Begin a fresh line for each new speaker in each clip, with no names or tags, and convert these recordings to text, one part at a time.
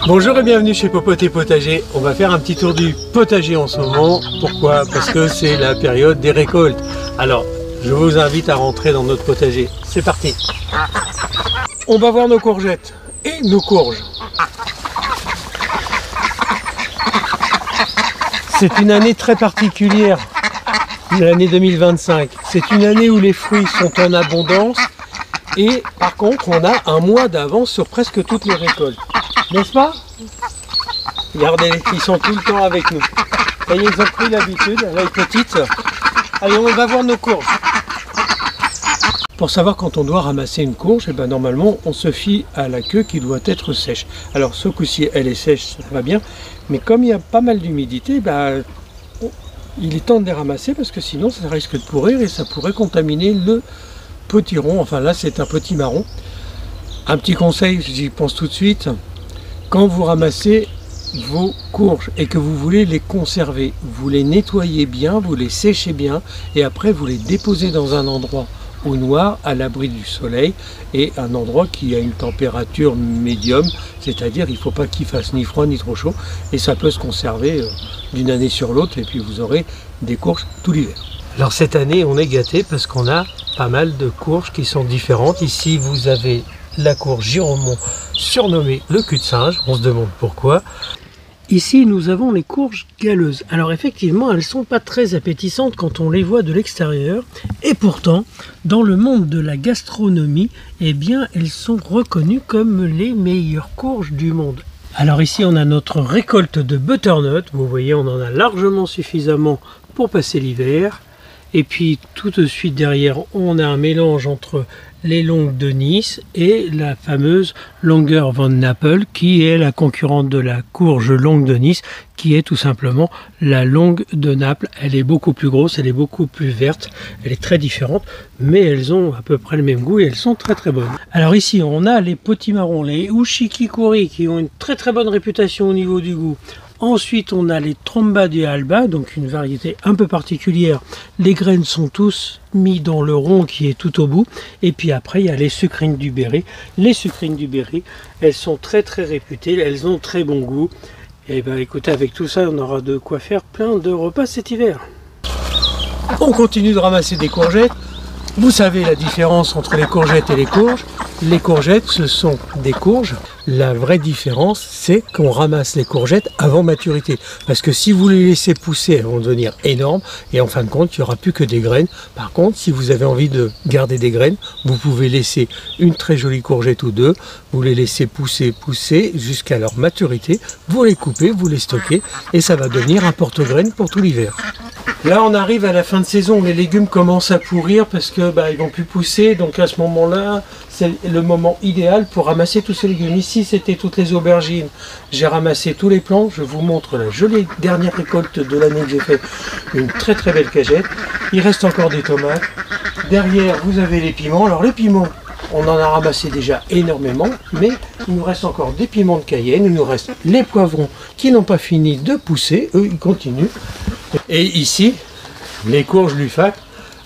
Bonjour et bienvenue chez Popote Potager. On va faire un petit tour du potager en ce moment. Pourquoi? Parce que c'est la période des récoltes. Alors, je vous invite à rentrer dans notre potager. C'est parti. On va voir nos courgettes et nos courges. C'est une année très particulière, l'année 2025. C'est une année où les fruits sont en abondance et par contre on a un mois d'avance sur presque toutes les récoltes. N'est-ce pas? Regardez, ils sont tout le temps avec nous. Ça y est, ils ont pris l'habitude, elle est petite. Allez, on va voir nos courges. Pour savoir quand on doit ramasser une courge, eh ben, normalement on se fie à la queue qui doit être sèche. Alors ce coup-ci elle est sèche, ça va bien, mais comme il y a pas mal d'humidité, ben, il est temps de les ramasser parce que sinon ça risque de pourrir et ça pourrait contaminer le potiron. Enfin là c'est un petit marron. Un petit conseil, j'y pense tout de suite, quand vous ramassez vos courges et que vous voulez les conserver, vous les nettoyez bien, vous les séchez bien et après vous les déposez dans un endroit au noir, à l'abri du soleil, et un endroit qui a une température médium, c'est-à-dire il ne faut pas qu'il fasse ni froid ni trop chaud, et ça peut se conserver d'une année sur l'autre, et puis vous aurez des courges tout l'hiver. Alors cette année on est gâté parce qu'on a pas mal de courges qui sont différentes. Ici vous avez la courge Giromont, surnommée le cul de singe, on se demande pourquoi. Ici, nous avons les courges galeuses. Alors effectivement, elles ne sont pas très appétissantes quand on les voit de l'extérieur. Et pourtant, dans le monde de la gastronomie, eh bien, elles sont reconnues comme les meilleures courges du monde. Alors ici, on a notre récolte de butternut. Vous voyez, on en a largement suffisamment pour passer l'hiver. Et puis, tout de suite derrière, on a un mélange entre les longues de Nice et la fameuse Longer von Napel qui est la concurrente de la courge longue de Nice qui est tout simplement la longue de Naples. Elle est beaucoup plus grosse, elle est beaucoup plus verte, elle est très différente mais elles ont à peu près le même goût et elles sont très très bonnes. Alors ici on a les potimarrons, les Ushikikuri qui ont une très très bonne réputation au niveau du goût. Ensuite, on a les Tromba di Alba, donc une variété un peu particulière. Les graines sont tous mis dans le rond qui est tout au bout. Et puis après, il y a les sucrines du Berry. Les sucrines du Berry, elles sont très très réputées, elles ont très bon goût. Et bien écoutez, avec tout ça, on aura de quoi faire plein de repas cet hiver. On continue de ramasser des courgettes. Vous savez la différence entre les courgettes et les courges. Les courgettes, ce sont des courges. La vraie différence, c'est qu'on ramasse les courgettes avant maturité. Parce que si vous les laissez pousser, elles vont devenir énormes. Et en fin de compte, il n'y aura plus que des graines. Par contre, si vous avez envie de garder des graines, vous pouvez laisser une très jolie courgette ou deux. Vous les laissez pousser jusqu'à leur maturité. Vous les coupez, vous les stockez. Et ça va devenir un porte-graines pour tout l'hiver. Là, on arrive à la fin de saison, les légumes commencent à pourrir parce que ils vont plus pousser. Donc à ce moment-là, c'est le moment idéal pour ramasser tous ces légumes. Ici, c'était toutes les aubergines. J'ai ramassé tous les plants. Je vous montre la jolie dernière récolte de l'année que j'ai fait. Une très très belle cagette. Il reste encore des tomates. Derrière, vous avez les piments. Alors les piments, on en a ramassé déjà énormément, mais il nous reste encore des piments de Cayenne. Il nous reste les poivrons qui n'ont pas fini de pousser. Eux, ils continuent. Et ici, les courges Lufac,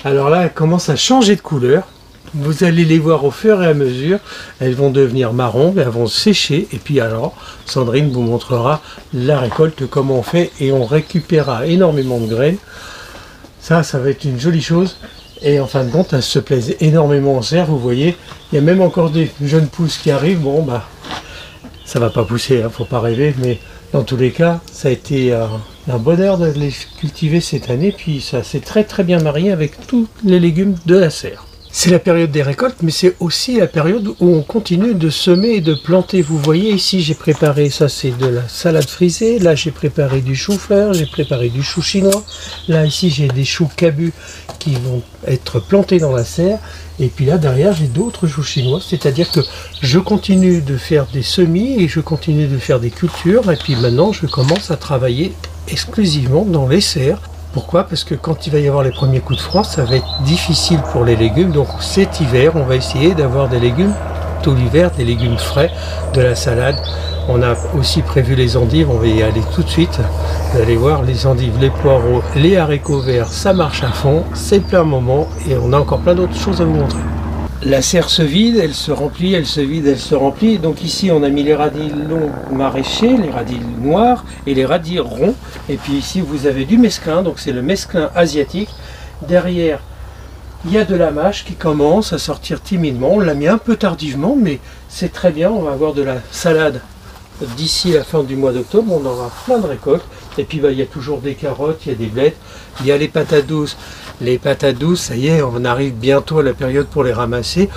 alors là, elles commencent à changer de couleur. Vous allez les voir au fur et à mesure. Elles vont devenir marron, elles vont sécher. Et puis alors, Sandrine vous montrera la récolte, comment on fait. Et on récupérera énormément de graines. Ça va être une jolie chose. Et en fin de compte, elles se plaisent énormément en serre. Vous voyez, il y a même encore des jeunes pousses qui arrivent. Bon, ça va pas pousser, hein, faut pas rêver. Mais dans tous les cas, ça a été un bonheur de les cultiver cette année, puis ça s'est très très bien marié avec tous les légumes de la serre. C'est la période des récoltes, mais c'est aussi la période où on continue de semer et de planter. Vous voyez ici, j'ai préparé, ça c'est de la salade frisée, là j'ai préparé du chou-fleur, j'ai préparé du chou chinois, là ici j'ai des choux cabus qui vont être plantés dans la serre, et puis là derrière j'ai d'autres choux chinois, c'est-à-dire que je continue de faire des semis et je continue de faire des cultures, et puis maintenant je commence à travailler exclusivement dans les serres. Pourquoi? Parce que quand il va y avoir les premiers coups de froid, ça va être difficile pour les légumes. Donc cet hiver, on va essayer d'avoir des légumes tout l'hiver, des légumes frais, de la salade. On a aussi prévu les endives, on va y aller tout de suite. Vous allez voir les endives, les poireaux, les haricots verts, ça marche à fond, c'est plein moment et on a encore plein d'autres choses à vous montrer. La serre se vide, elle se remplit, elle se vide, elle se remplit. Donc ici on a mis les radis longs maraîchers, les radis noirs et les radis ronds. Et puis ici vous avez du mesclun, donc c'est le mesclun asiatique. Derrière il y a de la mâche qui commence à sortir timidement. On l'a mis un peu tardivement, mais c'est très bien. On va avoir de la salade d'ici la fin du mois d'octobre. On aura plein de récoltes. Et puis il y a toujours des carottes, il y a des blettes, il y a les patates douces. Les patates douces, ça y est, on arrive bientôt à la période pour les ramasser.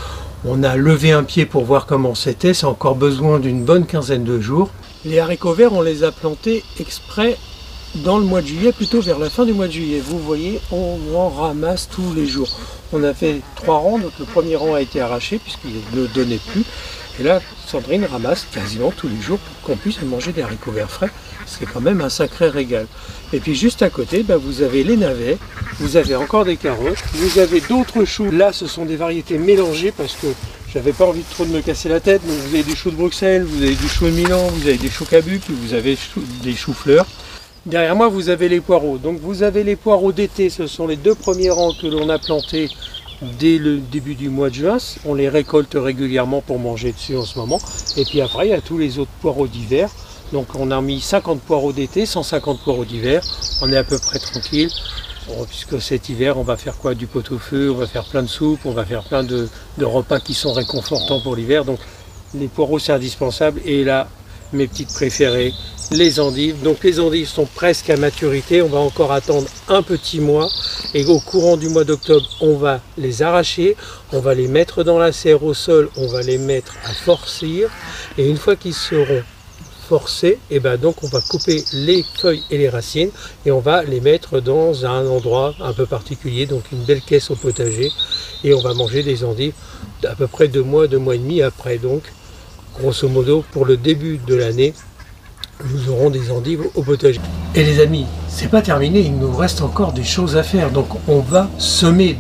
On a levé un pied pour voir comment c'était. C'est encore besoin d'une bonne quinzaine de jours. Les haricots verts, on les a plantés exprès dans le mois de juillet, plutôt vers la fin du mois de juillet. Vous voyez, on en ramasse tous les jours. On a fait 3 rangs, donc le premier rang a été arraché puisqu'il ne donnait plus. Et là, Sandrine ramasse quasiment tous les jours pour qu'on puisse manger des haricots verts frais. C'est quand même un sacré régal. Et puis juste à côté, vous avez les navets, vous avez encore des carottes, vous avez d'autres choux. Là, ce sont des variétés mélangées parce que j'avais pas envie trop de me casser la tête. Donc, vous avez du chou de Bruxelles, vous avez du chou de Milan, vous avez des choux cabuc, vous avez des choux-fleurs. Derrière moi, vous avez les poireaux. Donc vous avez les poireaux d'été, ce sont les 2 premiers rangs que l'on a plantés dès le début du mois de juin. On les récolte régulièrement pour manger dessus en ce moment. Et puis après, il y a tous les autres poireaux d'hiver. Donc on a mis 50 poireaux d'été, 150 poireaux d'hiver. On est à peu près tranquille. Bon, puisque cet hiver, on va faire quoi? Du pot-au-feu, on va faire plein de soupes, on va faire plein de repas qui sont réconfortants pour l'hiver. Donc les poireaux, c'est indispensable. Et là, mes petites préférées, les endives. Donc les endives sont presque à maturité, on va encore attendre un petit mois et au courant du mois d'octobre on va les arracher, on va les mettre dans la serre au sol, on va les mettre à forcir et une fois qu'ils seront forcés, et donc on va couper les feuilles et les racines et on va les mettre dans un endroit un peu particulier, donc une belle caisse au potager et on va manger des endives d'à peu près 2 mois, 2 mois et demi après. Donc grosso modo, pour le début de l'année, nous aurons des endives au potager. Et les amis, c'est pas terminé, il nous reste encore des choses à faire. Donc on va semer,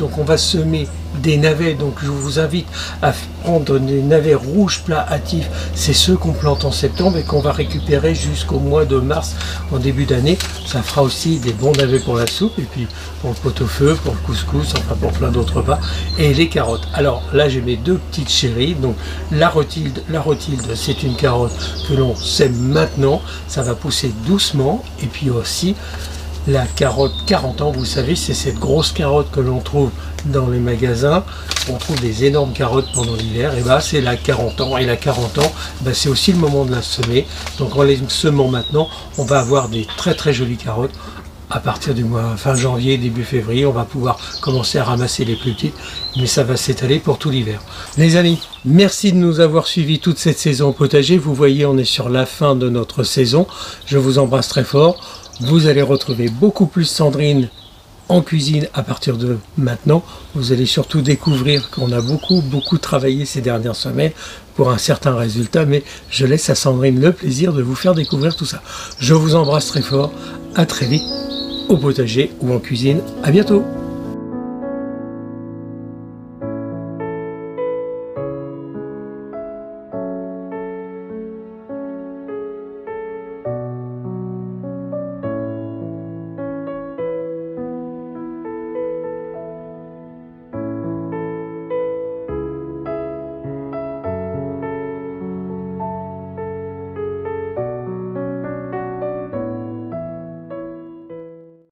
des navets. Donc je vous invite à prendre des navets rouges plats hâtifs. C'est ceux qu'on plante en septembre et qu'on va récupérer jusqu'au mois de mars, en début d'année. Ça fera aussi des bons navets pour la soupe et puis pour le pot-au-feu, pour le couscous, enfin pour plein d'autres repas. Et les carottes. Alors là j'ai mes 2 petites chéries. Donc la Rothilde, c'est une carotte que l'on sème maintenant. Ça va pousser doucement. Et puis aussi la carotte 40 ans, vous savez, c'est cette grosse carotte que l'on trouve dans les magasins. On trouve des énormes carottes pendant l'hiver, et c'est la 40 ans. Et la 40 ans, c'est aussi le moment de la semer. Donc en les semant maintenant, on va avoir des très très jolies carottes. À partir du mois fin janvier, début février, on va pouvoir commencer à ramasser les plus petites, mais ça va s'étaler pour tout l'hiver. Les amis, merci de nous avoir suivis toute cette saison au potager. Vous voyez, on est sur la fin de notre saison. Je vous embrasse très fort. Vous allez retrouver beaucoup plus Sandrine en cuisine à partir de maintenant. Vous allez surtout découvrir qu'on a beaucoup travaillé ces dernières semaines pour un certain résultat, mais je laisse à Sandrine le plaisir de vous faire découvrir tout ça. Je vous embrasse très fort. À très vite au potager ou en cuisine. À bientôt.